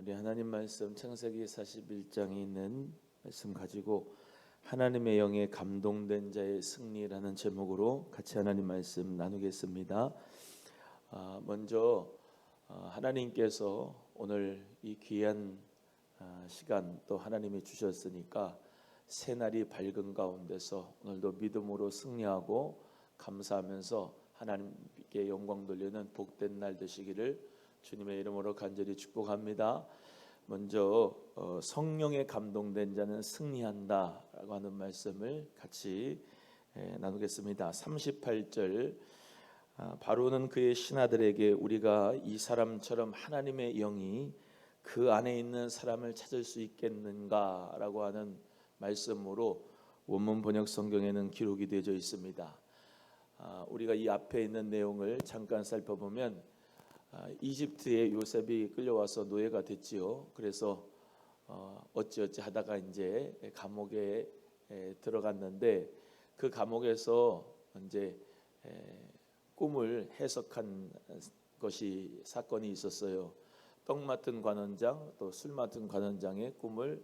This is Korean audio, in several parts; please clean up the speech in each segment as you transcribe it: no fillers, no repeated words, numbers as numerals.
우리 하나님 말씀 창세기 41장에 있는 말씀 가지고 하나님의 영에 감동된 자의 승리라는 제목으로 같이 하나님 말씀 나누겠습니다. 먼저 하나님께서 오늘 이 귀한 시간 또 하나님이 주셨으니까 새날이 밝은 가운데서 오늘도 믿음으로 승리하고 감사하면서 하나님께 영광 돌리는 복된 날 되시기를 주님의 이름으로 간절히 축복합니다. 먼저 성령에 감동된 자는 승리한다라고 하는 말씀을 같이 나누겠습니다. 38절 바로는 그의 신하들에게 우리가 이 사람처럼 하나님의 영이 그 안에 있는 사람을 찾을 수 있겠는가라고 하는 말씀으로 원문 번역 성경에는 기록이 되어져 있습니다. 우리가 이 앞에 있는 내용을 잠깐 살펴보면 이집트에 요셉이 끌려와서 노예가 됐지요. 그래서 어찌어찌 하다가 이제 감옥에 들어갔는데 그 감옥에서 이제 꿈을 해석한 것이 사건이 있었어요. 떡 맡은 관원장 또 술 맡은 관원장의 꿈을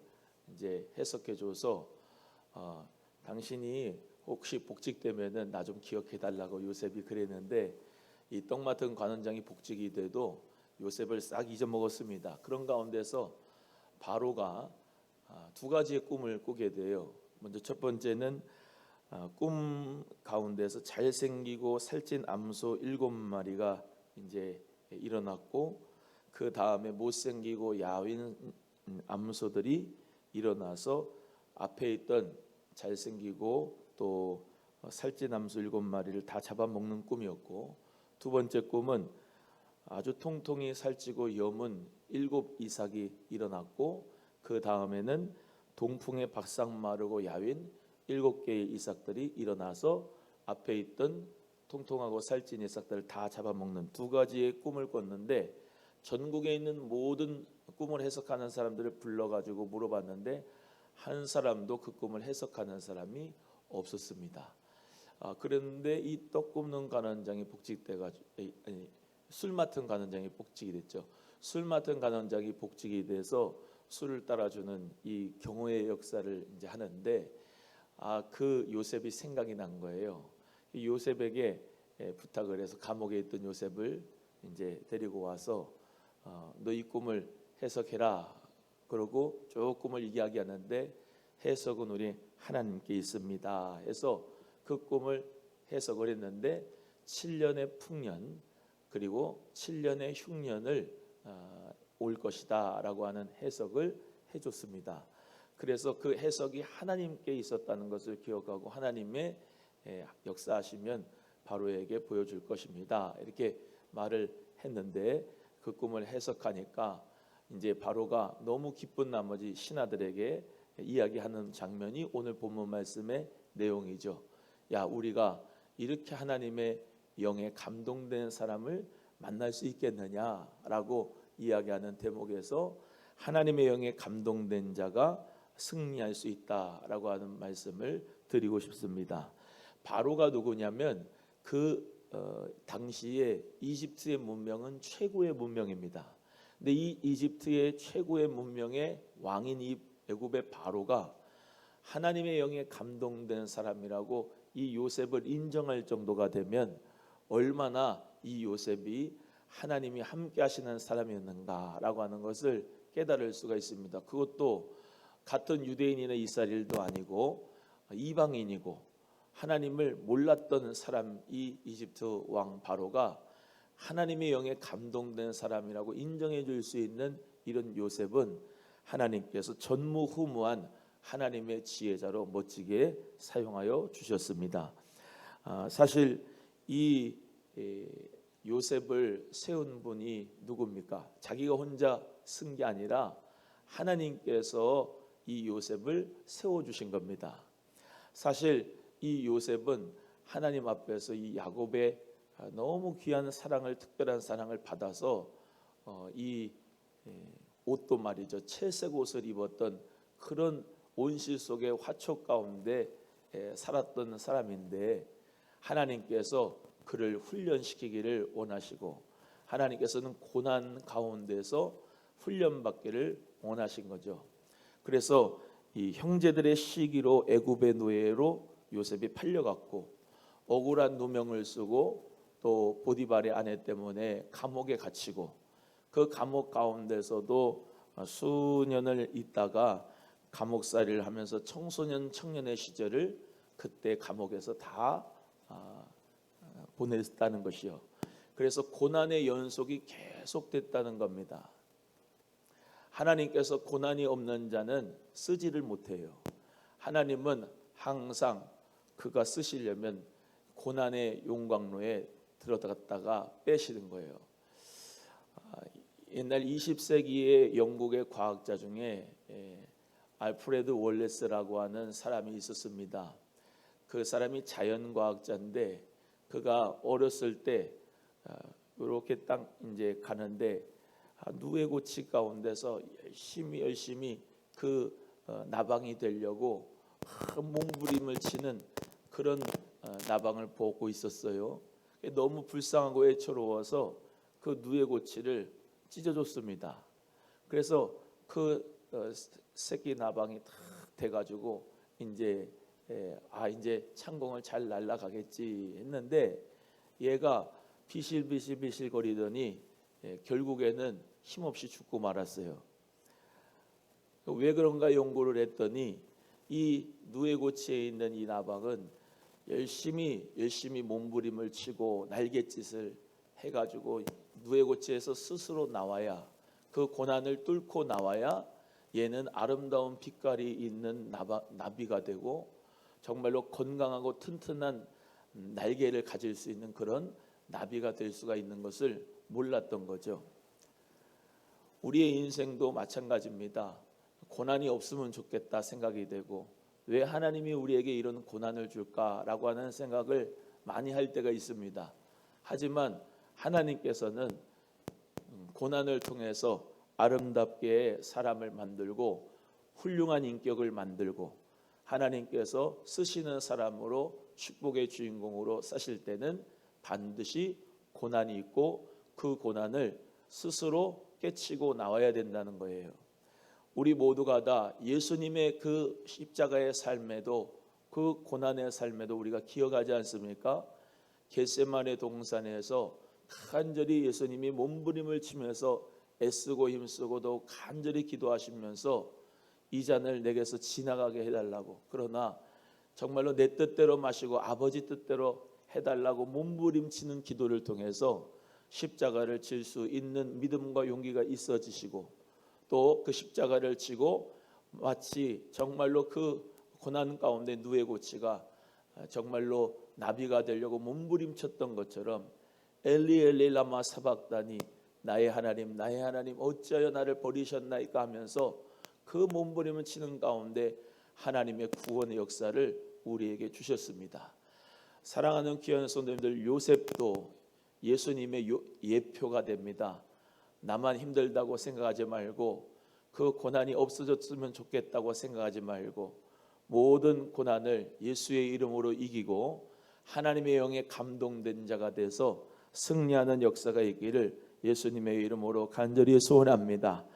이제 해석해줘서 당신이 혹시 복직되면은 나 좀 기억해달라고 요셉이 그랬는데 이 떡 맡은 관원장이 복직이 돼도 요셉을 싹 잊어먹었습니다. 그런 가운데서 바로가 두 가지의 꿈을 꾸게 돼요. 먼저 첫 번째는 꿈 가운데서 잘생기고 살찐 암소 7마리가 이제 일어났고 그 다음에 못생기고 야윈 암소들이 일어나서 앞에 있던 잘생기고 또 살찐 암소 7마리를 다 잡아먹는 꿈이었고, 두 번째 꿈은 아주 통통이 살찌고 여문 7 이삭이 일어났고 그 다음에는 동풍에 박상 마르고 야윈 7개의 이삭들이 일어나서 앞에 있던 통통하고 살찐 이삭들을 다 잡아먹는 두 가지의 꿈을 꿨는데, 전국에 있는 모든 꿈을 해석하는 사람들을 불러가지고 물어봤는데 한 사람도 그 꿈을 해석하는 사람이 없었습니다. 그런데 이 떡 굽는 관원장이 복직돼가지고 술 맡은 관원장이 복직이 됐죠. 술 맡은 관원장이 복직이 돼서 술을 따라주는 이 경호의 역사를 이제 하는데 그 요셉이 생각이 난 거예요. 이 요셉에게 부탁을 해서 감옥에 있던 요셉을 이제 데리고 와서 너 이 꿈을 해석해라. 그러고 쭉 꿈을 이야기하는데 해석은 우리 하나님께 있습니다 해서 그 꿈을 해석을 했는데 7년의 풍년 그리고 7년의 흉년을 올 것이다 라고 하는 해석을 해줬습니다. 그래서 그 해석이 하나님께 있었다는 것을 기억하고 하나님의 역사하시면 바로에게 보여줄 것입니다 이렇게 말을 했는데, 그 꿈을 해석하니까 이제 바로가 너무 기쁜 나머지 신하들에게 이야기하는 장면이 오늘 본문 말씀의 내용이죠. 야, 우리가 이렇게 하나님의 영에 감동된 사람을 만날 수 있겠느냐라고 이야기하는 대목에서 하나님의 영에 감동된 자가 승리할 수 있다라고 하는 말씀을 드리고 싶습니다. 바로가 누구냐면 그 당시에 이집트의 문명은 최고의 문명입니다. 근데 이 이집트의 최고의 문명의 왕인 이 애굽의 바로가 하나님의 영에 감동된 사람이라고 이 요셉을 인정할 정도가 되면 얼마나 이 요셉이 하나님이 함께 하시는 사람이었는가라고 하는 것을 깨달을 수가 있습니다. 그것도 같은 유대인이나 이스라엘도 아니고 이방인이고 하나님을 몰랐던 사람, 이 이집트 왕 바로가 하나님의 영에 감동된 사람이라고 인정해 줄 수 있는 이런 요셉은 하나님께서 전무후무한 하나님의 지혜자로 멋지게 사용하여 주셨습니다. 사실 이 요셉을 세운 분이 누굽니까? 자기가 혼자 쓴 게 아니라 하나님께서 이 요셉을 세워주신 겁니다. 사실 이 요셉은 하나님 앞에서 이 야곱의 너무 귀한 사랑을, 특별한 사랑을 받아서 이 옷도 말이죠, 채색 옷을 입었던 그런 온실 속의 화초 가운데 살았던 사람인데 하나님께서 그를 훈련시키기를 원하시고 하나님께서는 고난 가운데서 훈련받기를 원하신 거죠. 그래서 이 형제들의 시기로 애굽의 노예로 요셉이 팔려갔고 억울한 누명을 쓰고 또 보디발의 아내 때문에 감옥에 갇히고 그 감옥 가운데서도 수년을 있다가 감옥살이를 하면서 청소년 청년의 시절을 그때 감옥에서 다 보냈다는 것이요. 그래서 고난의 연속이 계속됐다는 겁니다. 하나님께서 고난이 없는 자는 쓰지를 못해요. 하나님은 항상 그가 쓰시려면 고난의 용광로에 들어갔다가 빼시는 거예요. 옛날 20세기의 영국의 과학자 중에 알프레드 월레스라고 하는 사람이 있었습니다. 그 사람이 자연과학자인데 그가 어렸을 때 이렇게 딱 이제 가는데 누에고치 가운데서 열심히 그 나방이 되려고 몸부림을 치는 그런 나방을 보고 있었어요. 너무 불쌍하고 애처로워서 그 누에고치를 찢어줬습니다. 그래서 그 새끼 나방이 탁 돼가지고 이제 창공을 잘 날아가겠지 했는데 얘가 비실비실 거리더니 결국에는 힘없이 죽고 말았어요. 왜 그런가 연구를 했더니 이 누에고치에 있는 이 나방은 열심히 몸부림을 치고 날갯짓을 해가지고 누에고치에서 스스로 나와야 그 고난을 뚫고 나와야 얘는 아름다운 빛깔이 있는 나비가 되고 정말로 건강하고 튼튼한 날개를 가질 수 있는 그런 나비가 될 수가 있는 것을 몰랐던 거죠. 우리의 인생도 마찬가지입니다. 고난이 없으면 좋겠다 생각이 되고 왜 하나님이 우리에게 이런 고난을 줄까라고 하는 생각을 많이 할 때가 있습니다. 하지만 하나님께서는 고난을 통해서 아름답게 사람을 만들고 훌륭한 인격을 만들고 하나님께서 쓰시는 사람으로 축복의 주인공으로 사실 때는 반드시 고난이 있고 그 고난을 스스로 깨치고 나와야 된다는 거예요. 우리 모두가 다 예수님의 그 십자가의 삶에도 그 고난의 삶에도 우리가 기억하지 않습니까? 겟세마네 동산에서 간절히 예수님이 몸부림을 치면서 애쓰고 힘쓰고도 간절히 기도하시면서 이 잔을 내게서 지나가게 해달라고, 그러나 정말로 내 뜻대로 마시고 아버지 뜻대로 해달라고 몸부림치는 기도를 통해서 십자가를 질 수 있는 믿음과 용기가 있어지시고 또 그 십자가를 지고 마치 정말로 그 고난 가운데 누에고치가 정말로 나비가 되려고 몸부림쳤던 것처럼 엘리 엘리 라마 사박다니 나의 하나님 어찌하여 나를 버리셨나이까 하면서 그 몸부림을 치는 가운데 하나님의 구원의 역사를 우리에게 주셨습니다. 사랑하는 귀한 성도님들, 요셉도 예수님의 예표가 됩니다. 나만 힘들다고 생각하지 말고 그 고난이 없어졌으면 좋겠다고 생각하지 말고 모든 고난을 예수의 이름으로 이기고 하나님의 영에 감동된 자가 돼서 승리하는 역사가 있기를 예수님의 이름으로 간절히 소원합니다.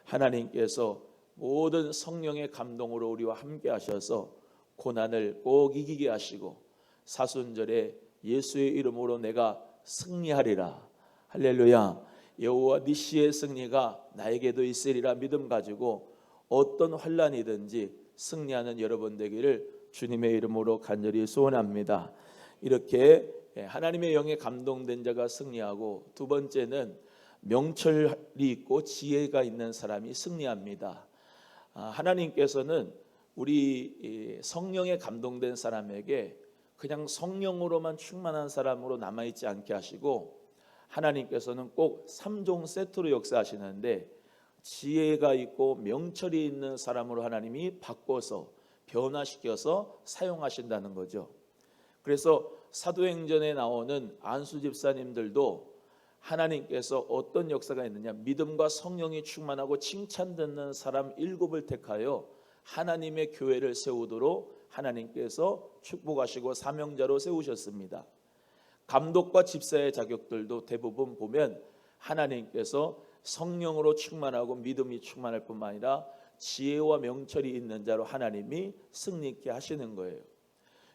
하나님께서 모든 성령의 감동으로 우리와 함께 하셔서 고난을 꼭 이기게 하시고 사순절에 예수의 이름으로 내가 승리하리라. 할렐루야. 여호와 니시의 승리가 나에게도 있으리라 믿음 가지고 어떤 환난이든지 승리하는 여러분 되기를 주님의 이름으로 간절히 소원합니다. 이렇게 하나님의 영에 감동된 자가 승리하고 두 번째는 명철이 있고 지혜가 있는 사람이 승리합니다. 하나님께서는 우리 성령에 감동된 사람에게 그냥 성령으로만 충만한 사람으로 남아있지 않게 하시고 하나님께서는 꼭 3종 세트로 역사하시는데 지혜가 있고 명철이 있는 사람으로 하나님이 바꿔서 변화시켜서 사용하신다는 거죠. 그래서 사도행전에 나오는 안수 집사님들도 하나님께서 어떤 역사가 있느냐, 믿음과 성령이 충만하고 칭찬 듣는 사람 7을 택하여 하나님의 교회를 세우도록 하나님께서 축복하시고 사명자로 세우셨습니다. 감독과 집사의 자격들도 대부분 보면 하나님께서 성령으로 충만하고 믿음이 충만할 뿐만 아니라 지혜와 명철이 있는 자로 하나님이 승리케 하시는 거예요.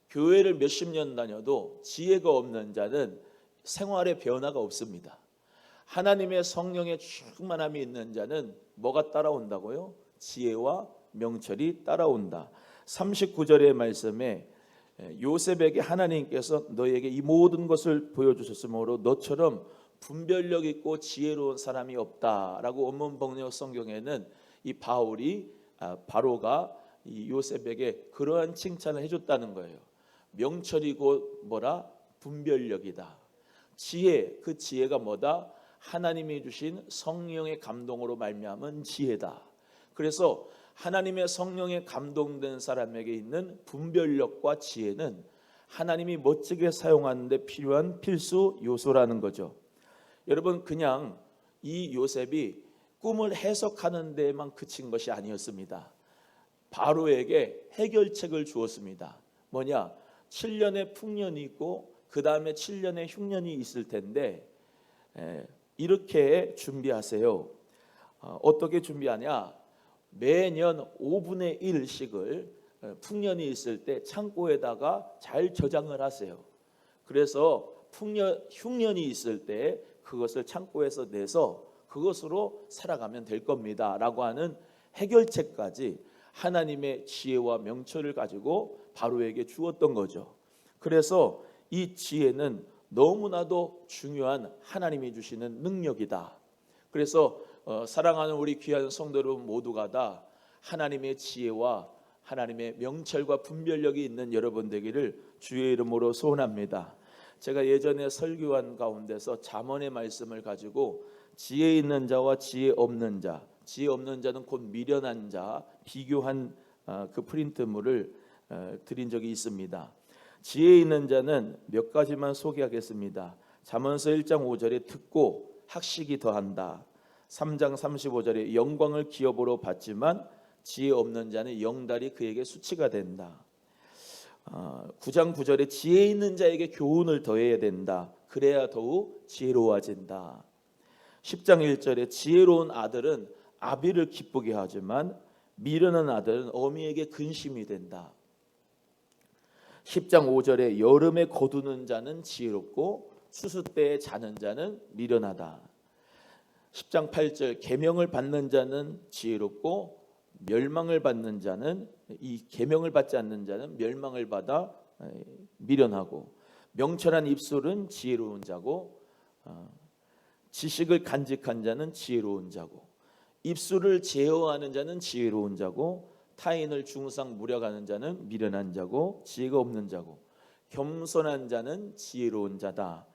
교회를 몇십 년 다녀도 지혜가 없는 자는 생활의 변화가 없습니다. 하나님의 성령의 충만함이 있는 자는 뭐가 따라온다고요? 지혜와 명철이 따라온다. 39절의 말씀에 요셉에게 하나님께서 너에게 이 모든 것을 보여주셨으므로 너처럼 분별력 있고 지혜로운 사람이 없다라고 원문 번역 성경에는 이 바로가 이 요셉에게 그러한 칭찬을 해줬다는 거예요. 명철이고 뭐라? 분별력이다. 지혜, 그 지혜가 뭐다? 하나님이 주신 성령의 감동으로 말미암은 지혜다. 그래서 하나님의 성령에 감동된 사람에게 있는 분별력과 지혜는 하나님이 멋지게 사용하는 데 필요한 필수 요소라는 거죠. 여러분, 그냥 이 요셉이 꿈을 해석하는 데에만 그친 것이 아니었습니다. 바로에게 해결책을 주었습니다. 뭐냐? 7년의 풍년이 있고 그 다음에 7년의 흉년이 있을 텐데 이렇게 준비하세요. 어떻게 준비하냐? 매년 5분의 1씩을 풍년이 있을 때 창고에다가 잘 저장을 하세요. 그래서 흉년이 있을 때 그것을 창고에서 내서 그것으로 살아가면 될 겁니다 라고 하는 해결책까지 하나님의 지혜와 명철을 가지고 바로에게 주었던 거죠. 그래서 이 지혜는 너무나도 중요한 하나님이 주시는 능력이다. 그래서 사랑하는 우리 귀한 성도 여러분 모두가 다 하나님의 지혜와 하나님의 명철과 분별력이 있는 여러분 되기를 주의 이름으로 소원합니다. 제가 예전에 설교한 가운데서 잠언의 말씀을 가지고 지혜 있는 자와 지혜 없는 자, 지혜 없는 자는 곧 미련한 자 비교한 그 프린트물을 드린 적이 있습니다. 지혜 있는 자는 몇 가지만 소개하겠습니다. 잠언서 1장 5절에 듣고 학식이 더한다. 3장 35절에 영광을 기업으로 받지만 지혜 없는 자는 영달이 그에게 수치가 된다. 9장 9절에 지혜 있는 자에게 교훈을 더해야 된다. 그래야 더욱 지혜로워진다. 10장 1절에 지혜로운 아들은 아비를 기쁘게 하지만 미련한 아들은 어미에게 근심이 된다. 10장 5절에 여름에 거두는 자는 지혜롭고 추수 때에 자는 자는 미련하다. 10장 8절 계명을 받는 자는 지혜롭고 멸망을 받는 자는 이 계명을 받지 않는 자는 멸망을 받아 미련하고 명철한 입술은 지혜로운 자고 지식을 간직한 자는 지혜로운 자고 입술을 제어하는 자는 지혜로운 자고 타인을 중상 무력하는 자는 미련한 자고 지혜가 없는 자고 겸손한 자는 지혜로운 자다.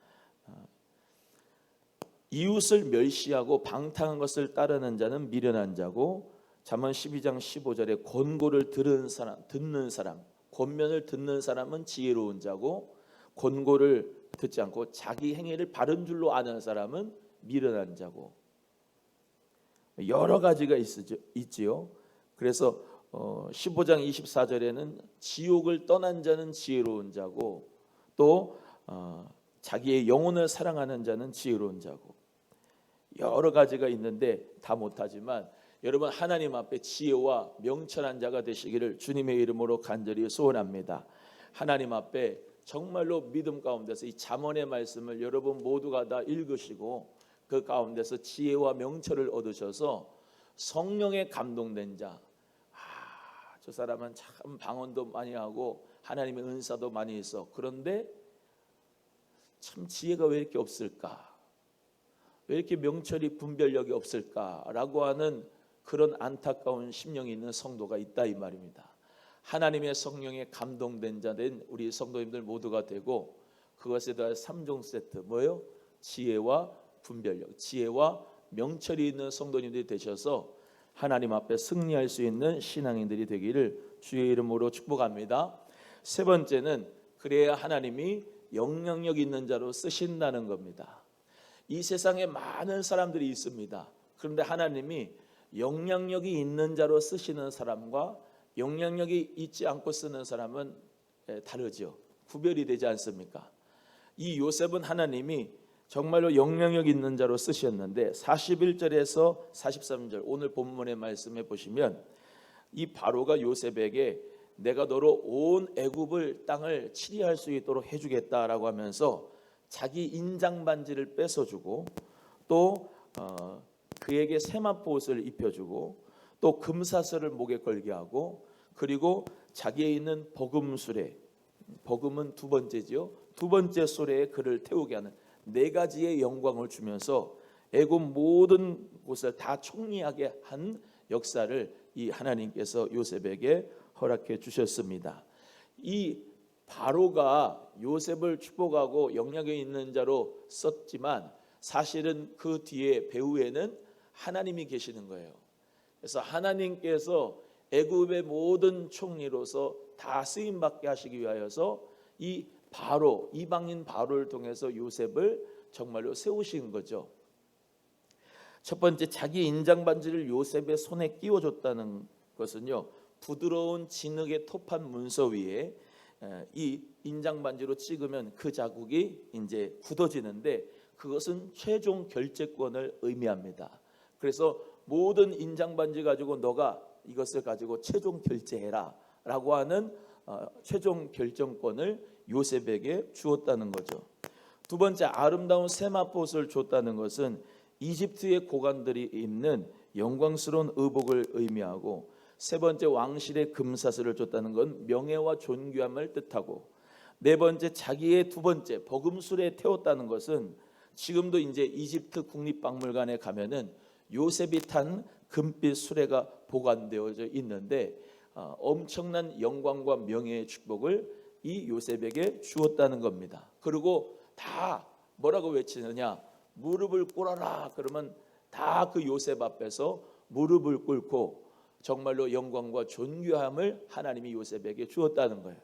이웃을 멸시하고 방탕한 것을 따르는 자는 미련한 자고 잠언 12장 15절에 권고를 듣는 사람, 권면을 듣는 사람은 지혜로운 자고 권고를 듣지 않고 자기 행위를 바른 줄로 아는 사람은 미련한 자고 여러 가지가 있지요. 그래서 15장 24절에는 지옥을 떠난 자는 지혜로운 자고 또 자기의 영혼을 사랑하는 자는 지혜로운 자고 여러 가지가 있는데 다 못하지만 여러분 하나님 앞에 지혜와 명철한 자가 되시기를 주님의 이름으로 간절히 소원합니다. 하나님 앞에 정말로 믿음 가운데서 이 잠언의 말씀을 여러분 모두가 다 읽으시고 그 가운데서 지혜와 명철을 얻으셔서 성령에 감동된 자, 저 사람은 참 방언도 많이 하고 하나님의 은사도 많이 있어. 그런데 참 지혜가 왜 이렇게 없을까? 왜 이렇게 명철이 분별력이 없을까라고 하는 그런 안타까운 심령이 있는 성도가 있다 이 말입니다. 하나님의 성령에 감동된 자된 우리 성도님들 모두가 되고 그것에 대한 3종 세트 뭐예요? 지혜와 분별력, 지혜와 명철이 있는 성도님들이 되셔서 하나님 앞에 승리할 수 있는 신앙인들이 되기를 주의 이름으로 축복합니다. 세 번째는 그래야 하나님이 영향력 있는 자로 쓰신다는 겁니다. 이 세상에 많은 사람들이 있습니다. 그런데 하나님이 영향력이 있는 자로 쓰시는 사람과 영향력이 있지 않고 쓰는 사람은 다르죠. 구별이 되지 않습니까? 이 요셉은 하나님이 정말로 영향력 있는 자로 쓰셨는데 41절에서 43절 오늘 본문의 말씀에 보시면 이 바로가 요셉에게 내가 너로 온 애굽을 땅을 치리할 수 있도록 해주겠다라고 하면서 자기 인장 반지를 뺏어주고 또 그에게 세마포 옷을 입혀주고 또 금사슬을 목에 걸게 하고 그리고 자기에 있는 버금수레, 버금은 두 번째지요. 두 번째 수레에 그를 태우게 하는 네 가지의 영광을 주면서 애굽 모든 곳을 다 총리하게 한 역사를 이 하나님께서 요셉에게 허락해 주셨습니다. 이 바로가 요셉을 축복하고 영향이 있는 자로 썼지만 사실은 그 뒤에 배후에는 하나님이 계시는 거예요. 그래서 하나님께서 애굽의 모든 총리로서 다 쓰임 받게 하시기 위하여서 이 바로 이방인 바로를 통해서 요셉을 정말로 세우신 거죠. 첫 번째 자기 인장 반지를 요셉의 손에 끼워줬다는 것은요, 부드러운 진흙의 토판 문서 위에 이 인장 반지로 찍으면 그 자국이 이제 굳어지는데 그것은 최종 결재권을 의미합니다. 그래서 모든 인장 반지 가지고 너가 이것을 가지고 최종 결재해라라고 하는 최종 결정권을 요셉에게 주었다는 거죠. 두 번째 아름다운 세마포옷을 줬다는 것은 이집트의 고관들이 입는 영광스러운 의복을 의미하고 세 번째 왕실의 금사슬을 줬다는 건 명예와 존귀함을 뜻하고 네 번째 자기의 두 번째 버금술에 태웠다는 것은 지금도 이제 이집트 국립박물관에 가면은 요셉이 탄 금빛 수레가 보관되어져 있는데 엄청난 영광과 명예의 축복을 이 요셉에게 주었다는 겁니다. 그리고 다 뭐라고 외치느냐? 무릎을 꿇어라. 그러면 다 그 요셉 앞에서 무릎을 꿇고 정말로 영광과 존귀함을 하나님이 요셉에게 주었다는 거예요.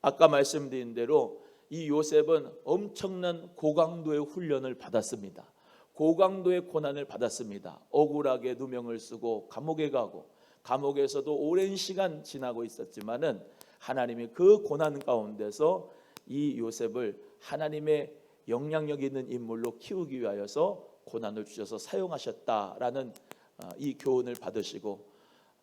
아까 말씀드린 대로 이 요셉은 엄청난 고강도의 훈련을 받았습니다. 고강도의 고난을 받았습니다. 억울하게 누명을 쓰고 감옥에 가고 감옥에서도 오랜 시간 지나고 있었지만은 하나님이 그 고난 가운데서 이 요셉을 하나님의 영향력 있는 인물로 키우기 위하여서 고난을 주셔서 사용하셨다라는 이 교훈을 받으시고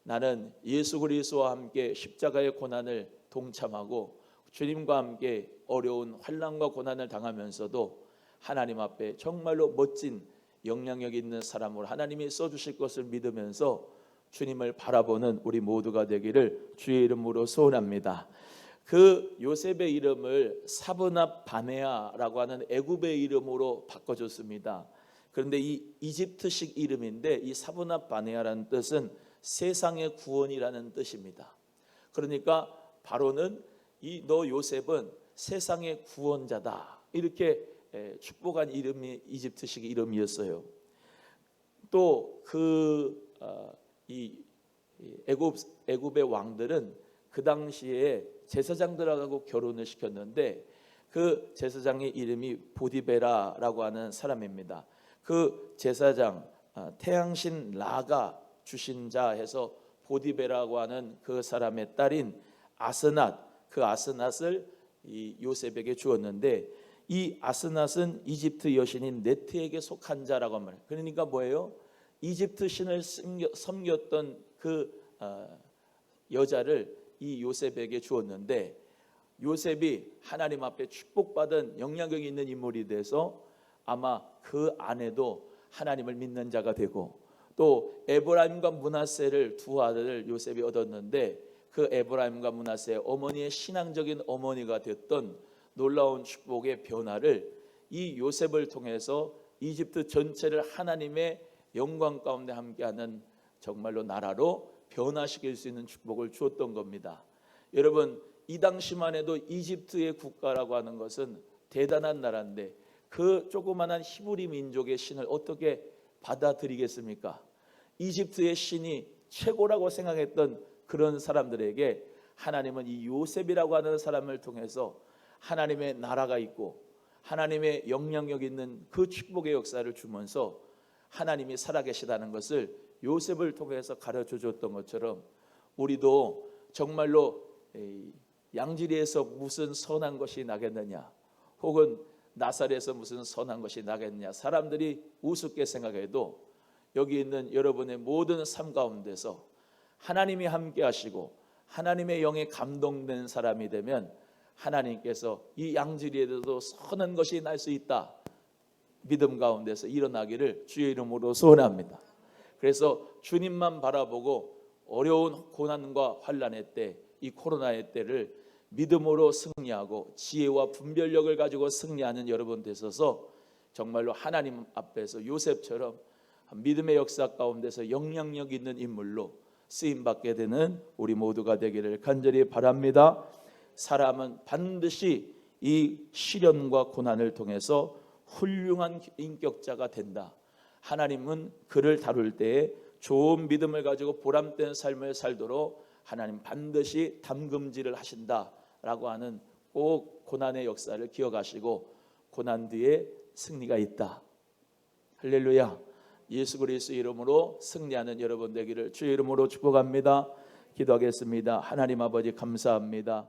나는 예수 그리스도와 함께 십자가의 고난을 동참하고 주님과 함께 어려운 환난과 고난을 당하면서도 하나님 앞에 정말로 멋진 영향력 있는 사람으로 하나님이 써주실 것을 믿으면서 주님을 바라보는 우리 모두가 되기를 주의 이름으로 소원합니다. 그 요셉의 이름을 사브낫 바네아라고 하는 애굽의 이름으로 바꿔줬습니다. 그런데 이 이집트식 이름인데 이 사브낫 바네아라는 뜻은 세상의 구원이라는 뜻입니다. 그러니까 바로는 이 너 요셉은 세상의 구원자다 이렇게 축복한 이름이 이집트식 이름이었어요. 또 이 애굽의 왕들은 그 당시에 제사장들하고 결혼을 시켰는데 그 제사장의 이름이 보디베라라고 하는 사람입니다. 그 제사장 태양신 라가 주신 자 해서 보디베라고 하는 그 사람의 딸인 아스낫, 그 아스낫을 이 요셉에게 주었는데 이 아스낫은 이집트 여신인 네트에게 속한 자라고 말해요. 그러니까 뭐예요? 이집트 신을 섬겼던 그 여자를 이 요셉에게 주었는데 요셉이 하나님 앞에 축복받은 영향력 있는 인물이 돼서 아마 그 아내도 하나님을 믿는 자가 되고 또 에브라임과 므낫세를 두 아들을 요셉이 얻었는데 그 에브라임과 므낫세의 어머니의 신앙적인 어머니가 됐던 놀라운 축복의 변화를 이 요셉을 통해서 이집트 전체를 하나님의 영광 가운데 함께하는 정말로 나라로 변화시킬 수 있는 축복을 주었던 겁니다. 여러분 이 당시만 해도 이집트의 국가라고 하는 것은 대단한 나라인데 그 조그만한 히브리 민족의 신을 어떻게 받아들이겠습니까? 이집트의 신이 최고라고 생각했던 그런 사람들에게 하나님은 이 요셉이라고 하는 사람을 통해서 하나님의 나라가 있고 하나님의 영향력 있는 그 축복의 역사를 주면서 하나님이 살아계시다는 것을 요셉을 통해서 가르쳐 줬던 것처럼 우리도 정말로 양지리에서 무슨 선한 것이 나겠느냐 혹은 나사렛에서 무슨 선한 것이 나겠냐, 사람들이 우습게 생각해도 여기 있는 여러분의 모든 삶 가운데서 하나님이 함께 하시고 하나님의 영에 감동된 사람이 되면 하나님께서 이 양질이에도 선한 것이 날 수 있다, 믿음 가운데서 일어나기를 주의 이름으로 소원합니다. 그래서 주님만 바라보고 어려운 고난과 환난의 때, 이 코로나의 때를 믿음으로 승리하고 지혜와 분별력을 가지고 승리하는 여러분 되셔서 정말로 하나님 앞에서 요셉처럼 믿음의 역사 가운데서 영향력 있는 인물로 쓰임받게 되는 우리 모두가 되기를 간절히 바랍니다. 사람은 반드시 이 시련과 고난을 통해서 훌륭한 인격자가 된다. 하나님은 그를 다룰 때에 좋은 믿음을 가지고 보람된 삶을 살도록 하나님 반드시 담금질을 하신다라고 하는 꼭 고난의 역사를 기억하시고 고난 뒤에 승리가 있다. 할렐루야. 예수 그리스도 이름으로 승리하는 여러분 되기를 주의 이름으로 축복합니다. 기도하겠습니다. 하나님 아버지 감사합니다.